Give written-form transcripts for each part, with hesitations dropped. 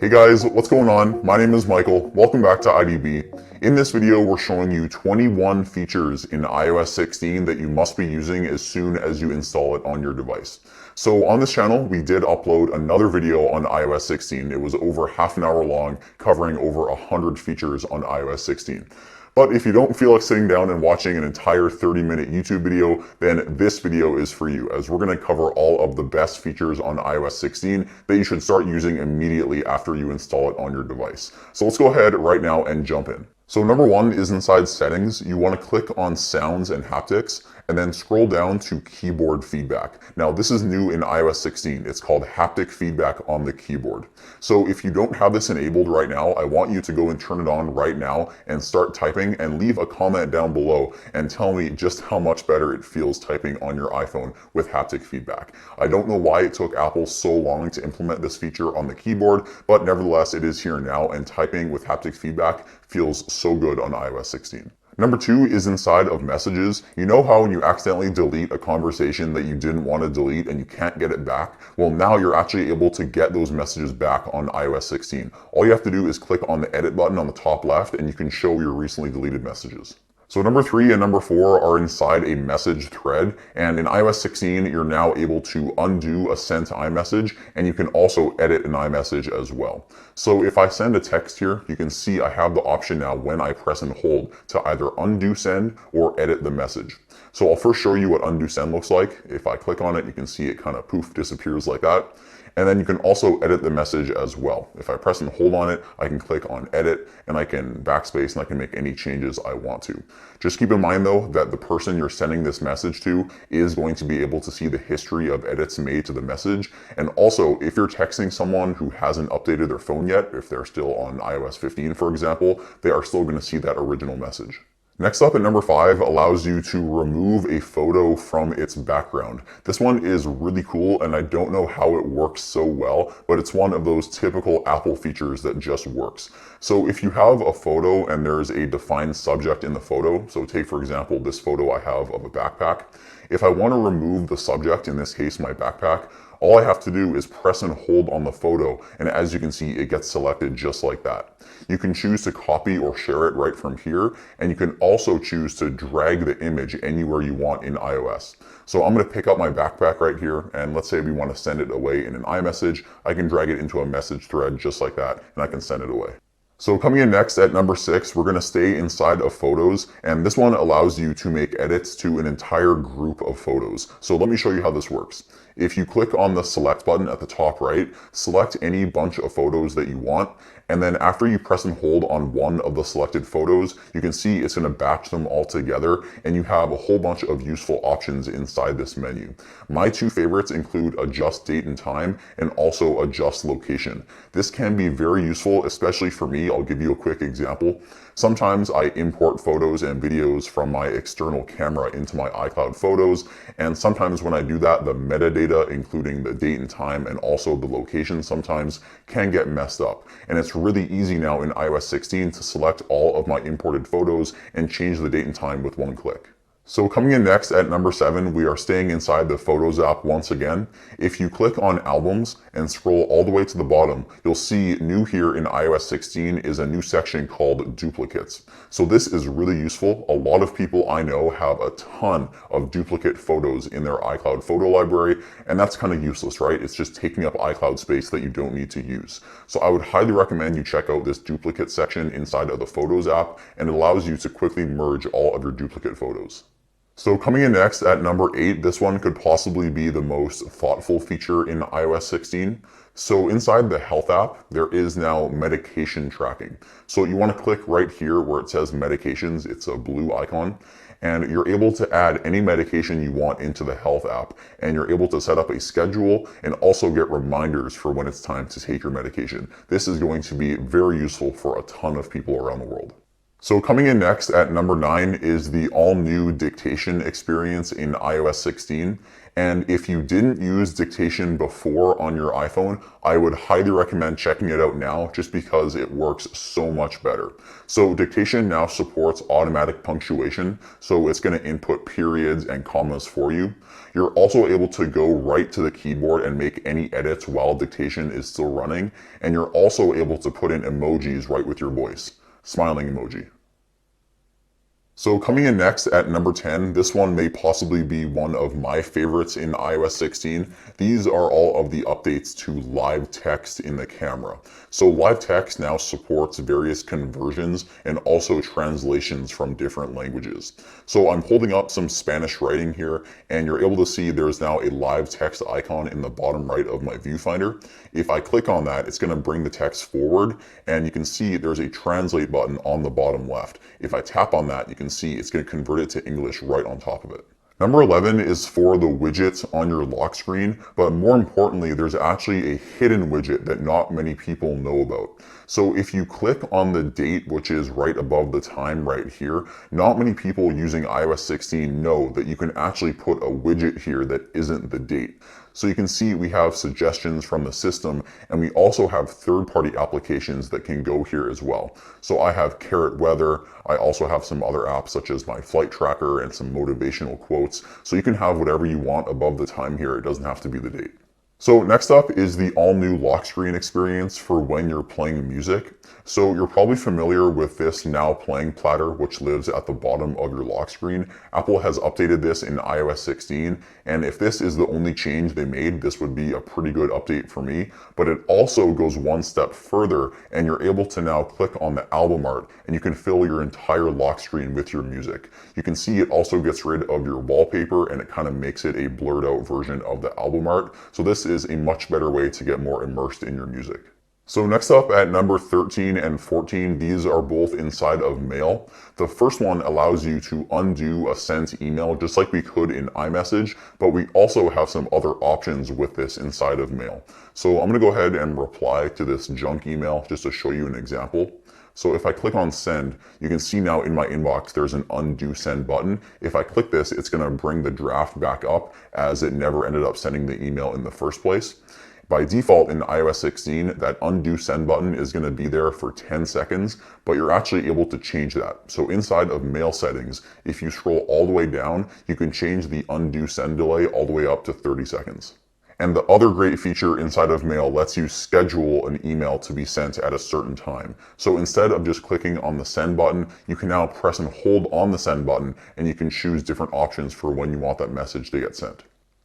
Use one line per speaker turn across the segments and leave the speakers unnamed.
Hey guys, what's going on? My name is Michael. Welcome back to IDB. In this video, we're showing you 21 features in iOS 16 that you must be using as soon as you install it on your device. So on this channel, we did upload another video on iOS 16. It was over half an hour long, covering over 100 features on iOS 16. But if you don't feel like sitting down and watching an entire 30-minute YouTube video, then this video is for you, as we're going to cover all of the best features on iOS 16 that you should start using immediately after you install it on your device. So let's go ahead right now and jump in. So number one is inside settings. You want to click on sounds and haptics and then scroll down to keyboard feedback. Now this is new in iOS 16. It's called haptic feedback on the keyboard. So if you don't have this enabled right now, I want you to go and turn it on right now and start typing, and leave a comment down below and tell me just how much better it feels typing on your iPhone with haptic feedback. I don't know why it took Apple so long to implement this feature on the keyboard, but nevertheless it is here now, and typing with haptic feedback feels so good on iOS 16. Number two is inside of messages. You know how when you accidentally delete a conversation that you didn't want to delete and you can't get it back? Well, now you're actually able to get those messages back on iOS 16. All you have to do is click on the edit button on the top left and you can show your recently deleted messages. So number three and number four are inside a message thread, and in iOS 16 you're now able to undo a sent iMessage, and you can also edit an iMessage as well. So if I send a text here, you can see I have the option now when I press and hold to either undo send or edit the message. So I'll first show you what undo send looks like. If I click on it, you can see it kind of poof disappears like that. And then you can also edit the message as well. If I press and hold on it, I can click on edit and I can backspace and I can make any changes I want to. Just keep in mind though that the person you're sending this message to is going to be able to see the history of edits made to the message. And also, if you're texting someone who hasn't updated their phone yet, if they're still on iOS 15 for example, they are still going to see that original message. Next up at number five allows you to remove a photo from its background. This one is really cool, and I don't know how it works so well, but it's one of those typical Apple features that just works. So if you have a photo and there's a defined subject in the photo, so take for example this photo I have of a backpack, if I want to remove the subject, in this case my backpack, all I have to do is press and hold on the photo, and as you can see, it gets selected just like that. You can choose to copy or share it right from here, and you can also choose to drag the image anywhere you want in iOS. So I'm going to pick up my backpack right here, and let's say we want to send it away in an iMessage. I can drag it into a message thread just like that, and I can send it away. So coming in next at number six, we're going to stay inside of photos, and this one allows you to make edits to an entire group of photos. So let me show you how this works. If you click on the select button at the top right, select any bunch of photos that you want, and then after you press and hold on one of the selected photos, you can see it's going to batch them all together, and you have a whole bunch of useful options inside this menu. My two favorites include adjust date and time and also adjust location. This can be very useful, especially for me. I'll give you a quick example. Sometimes I import photos and videos from my external camera into my iCloud Photos, and sometimes when I do that, the metadata, including the date and time and also the location, sometimes can get messed up. And it's really easy now in iOS 16 to select all of my imported photos and change the date and time with one click. So coming in next at number seven, we are staying inside the Photos app once again. If you click on Albums and scroll all the way to the bottom, you'll see new here in iOS 16 is a new section called Duplicates. So this is really useful. A lot of people I know have a ton of duplicate photos in their iCloud photo library, and that's kind of useless, right? It's just taking up iCloud space that you don't need to use. So I would highly recommend you check out this duplicate section inside of the Photos app, and it allows you to quickly merge all of your duplicate photos. So coming in next at number eight, this one could possibly be the most thoughtful feature in iOS 16. So inside the Health app, there is now medication tracking. So you want to click right here where it says medications. It's a blue icon, and you're able to add any medication you want into the Health app, and you're able to set up a schedule and also get reminders for when it's time to take your medication. This is going to be very useful for a ton of people around the world. So coming in next at number 9 is the all-new dictation experience in iOS 16. And if you didn't use dictation before on your iPhone, I would highly recommend checking it out now just because it works so much better. So dictation now supports automatic punctuation, so it's going to input periods and commas for you. You're also able to go right to the keyboard and make any edits while dictation is still running, and you're also able to put in emojis right with your voice. Smiling emoji. So coming in next at number 10, this one may possibly be one of my favorites in iOS 16. These are all of the updates to live text in the camera. So live text now supports various conversions and also translations from different languages. So I'm holding up some Spanish writing here, and you're able to see there's now a live text icon in the bottom right of my viewfinder. If I click on that, it's going to bring the text forward, and you can see there's a translate button on the bottom left. If I tap on that, you can see it's going to convert it to English right on top of it. Number 11 is for the widgets on your lock screen, but more importantly, there's actually a hidden widget that not many people know about. So if you click on the date, which is right above the time right here, not many people using iOS 16 know that you can actually put a widget here that isn't the date. So you can see we have suggestions from the system, and we also have third-party applications that can go here as well. So I have Carrot Weather. I also have some other apps such as my flight tracker and some motivational quotes. So you can have whatever you want above the time here. It doesn't have to be the date. So next up is the all-new lock screen experience for when you're playing music. So you're probably familiar with this Now Playing platter, which lives at the bottom of your lock screen. Apple has updated this in iOS 16, and if this is the only change they made, this would be a pretty good update for me. But it also goes one step further, and you're able to now click on the album art, and you can fill your entire lock screen with your music. You can see it also gets rid of your wallpaper, and it kind of makes it a blurred out version of the album art. So this is a much better way to get more immersed in your music. So next up at number 13 and 14, these are both inside of Mail. The first one allows you to undo a sent email just like we could in iMessage, but we also have some other options with this inside of Mail. So I'm going to go ahead and reply to this junk email just to show you an example. So if I click on send, you can see now in my inbox there's an undo send button. If I click this, it's going to bring the draft back up as it never ended up sending the email in the first place. By default in iOS 16, that undo send button is going to be there for 10 seconds, but you're actually able to change that. So inside of Mail settings, if you scroll all the way down, you can change the undo send delay all the way up to 30 seconds. And the other great feature inside of Mail lets you schedule an email to be sent at a certain time. So instead of just clicking on the send button, you can now press and hold on the send button, and you can choose different options for when you want that message to get sent.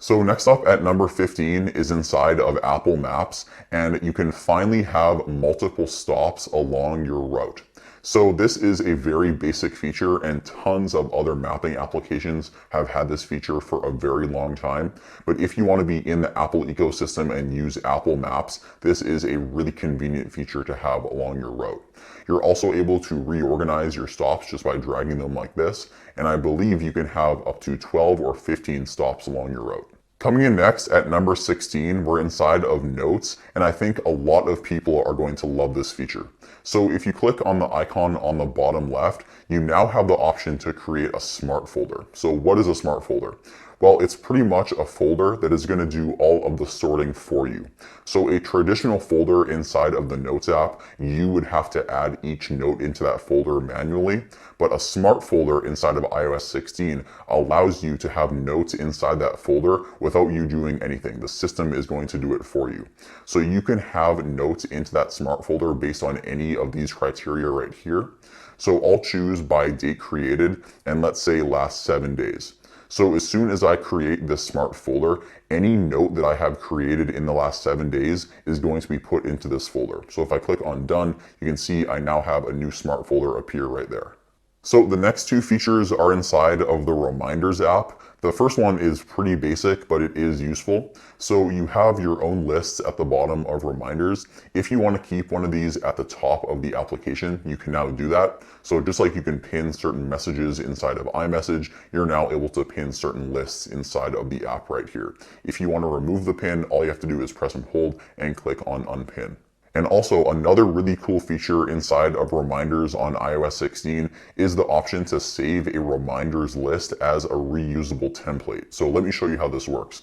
So next up at number 15 is inside of Apple Maps, and you can finally have multiple stops along your route. So this is a very basic feature, and tons of other mapping applications have had this feature for a very long time. But if you want to be in the Apple ecosystem and use Apple Maps, this is a really convenient feature to have along your route. You're also able to reorganize your stops just by dragging them like this, and I believe you can have up to 12 or 15 stops along your route. Coming in next at number 16, we're inside of Notes, and I think a lot of people are going to love this feature. So if you click on the icon on the bottom left, you now have the option to create a smart folder. So what is a smart folder? Well, it's pretty much a folder that is going to do all of the sorting for you. So a traditional folder inside of the Notes app, you would have to add each note into that folder manually, but a smart folder inside of iOS 16 allows you to have notes inside that folder without you doing anything. The system is going to do it for you. So you can have notes into that smart folder based on any of these criteria right here. So I'll choose by date created, and let's say last 7 days. So as soon as I create this smart folder, any note that I have created in the last 7 days is going to be put into this folder. So if I click on done, you can see I now have a new smart folder appear right there. So the next two features are inside of the Reminders app. The first one is pretty basic, but it is useful. So you have your own lists at the bottom of Reminders. If you want to keep one of these at the top of the application, you can now do that. So just like you can pin certain messages inside of iMessage, you're now able to pin certain lists inside of the app right here. If you want to remove the pin, all you have to do is press and hold and click on unpin. And also another really cool feature inside of reminders on iOS 16 is the option to save a reminders list as a reusable template. So let me show you how this works.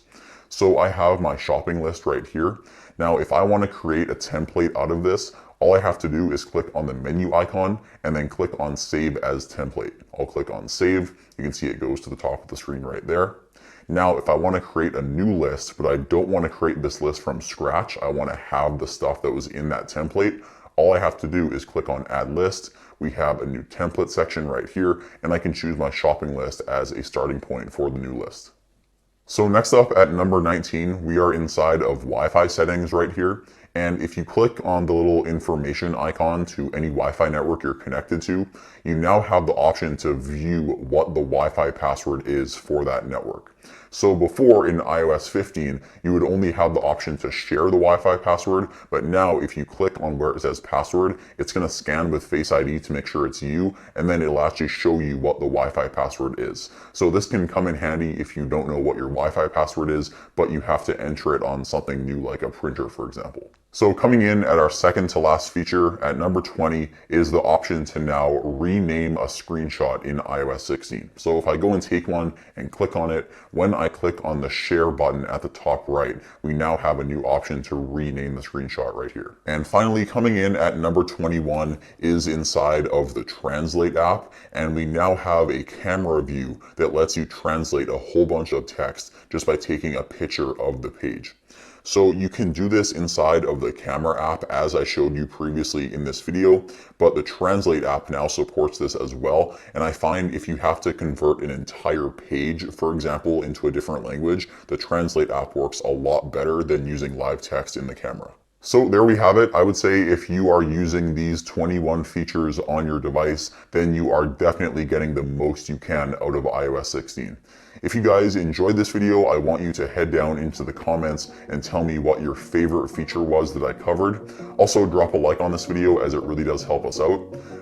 So I have my shopping list right here. Now, if I want to create a template out of this, all I have to do is click on the menu icon and then click on Save as Template. I'll click on Save. You can see it goes to the top of the screen right there. Now, if I want to create a new list, but I don't want to create this list from scratch, I want to have the stuff that was in that template, all I have to do is click on Add List. We have a new template section right here, and I can choose my shopping list as a starting point for the new list. So next up at number 19, we are inside of Wi-Fi settings right here. And if you click on the little information icon to any Wi-Fi network you're connected to, you now have the option to view what the Wi-Fi password is for that network. So before in iOS 15, you would only have the option to share the Wi-Fi password, but now if you click on where it says password, it's going to scan with Face ID to make sure it's you, and then it'll actually show you what the Wi-Fi password is. So this can come in handy if you don't know what your Wi-Fi password is, but you have to enter it on something new like a printer, for example. So coming in at our second to last feature at number 20 is the option to now rename a screenshot in iOS 16. So if I go and take one and click on it, when I click on the share button at the top right, we now have a new option to rename the screenshot right here. And finally, coming in at number 21 is inside of the Translate app, and we now have a camera view that lets you translate a whole bunch of text just by taking a picture of the page. So you can do this inside of the camera app as I showed you previously in this video, but the Translate app now supports this as well. And I find if you have to convert an entire page, for example, into a different language, the Translate app works a lot better than using live text in the camera. So there we have it. I would say if you are using these 21 features on your device, then you are definitely getting the most you can out of iOS 16. If you guys enjoyed this video, I want you to head down into the comments and tell me what your favorite feature was that I covered. Also, drop a like on this video as it really does help us out.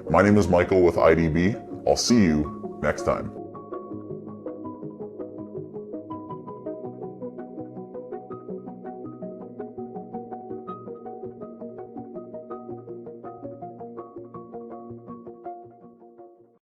My name is Michael with IDB. I'll see you next time.